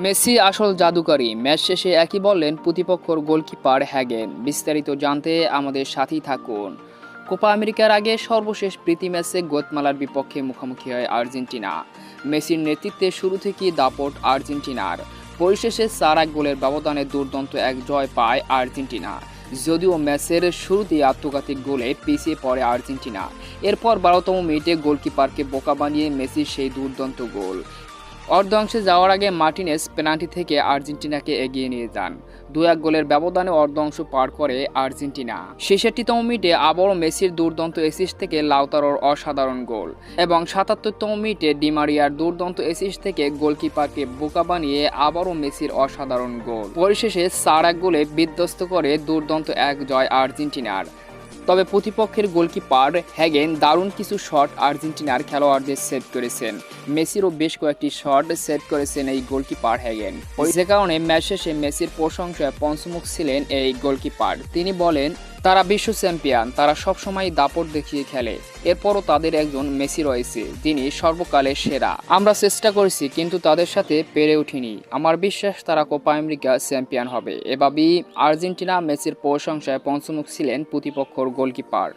Messi আসল জাদুকরী, match শেষে একই বললেন প্রতিপক্ষর গোলকিপার হ্যাগেন। বিস্তারিত জানতে আমাদের সাথেই থাকুন। কোপা আমেরিকার আগে সর্বশেষ প্রীতি ম্যাচে গোতমালার বিপক্ষে মুখোমুখি হয় আর্জেন্টিনা। মেসির নেতৃত্বে শুরু থেকেই দাপট আর্জেন্টিনার। পরিশেষে 4-1 গোলের ব্যবধানে দুর্দান্ত এক জয় পায় আর্জেন্টিনা। যদিও ম্যাচের শুরুতেই আত্মঘাতী গোলে পিছিয়ে পড়ে আর্জেন্টিনা। এরপর 12তম মিনিটে গোলকিপারকে বোকা বানিয়ে মেসির সেই দুর্দান্ত গোল। অর্ধাংশে যাওয়ার আগে মার্টিনেজ পেনাল্টি থেকে আর্জেন্টিনাকে এগিয়ে নিয়ে যান। 2-1 গোলের ব্যবধানে অর্ধাংশ পার করে আর্জেন্টিনা। 66তম মিনিটে আবারও মেসির দুর্দান্ত অ্যাসিস্ট থেকে লাউতারোর অসাধারণ গোল এবং 77তম মিনিটে ডিমারিয়ার দুর্দান্ত অ্যাসিস্ট থেকে গোলকিপারকে বোকা বানিয়ে আবারও মেসির অসাধারণ গোল। পরিশেষে 4-1 গোলে বিধ্বস্ত করে দুর্দান্ত এক জয় আর্জেন্টিনার। তবে প্রতিপক্ষের গোলকিপার হ্যাগেন দারুণ কিছু শট আর্জেন্টিনার খেলোয়াড়দের সেভ করেছেন। মেসিরও বেশ কয়েকটি শট সেভ করেছেন এই গোলকিপার হ্যাগেন। যে কারণে ম্যাচ শেষে মেসির প্রশংসায় পঞ্চমুখ ছিলেন এই গোলকিপার। তিনি বলেন, তারা বিশ্ব চ্যাম্পিয়ন, তারা সবসময় দাপট দেখিয়ে খেলে। এরপরও তাদের একজন মেসি রয়েছে, যিনি সর্বকালের সেরা। আমরা চেষ্টা করেছি কিন্তু তাদের সাথে পেরে উঠিনি। আমার বিশ্বাস তারা কোপা আমেরিকা চ্যাম্পিয়ন হবে। এভাবেই আর্জেন্টিনা মেসির প্রশংসায় পঞ্চমুখ ছিলেন প্রতিপক্ষর গোলকিপার।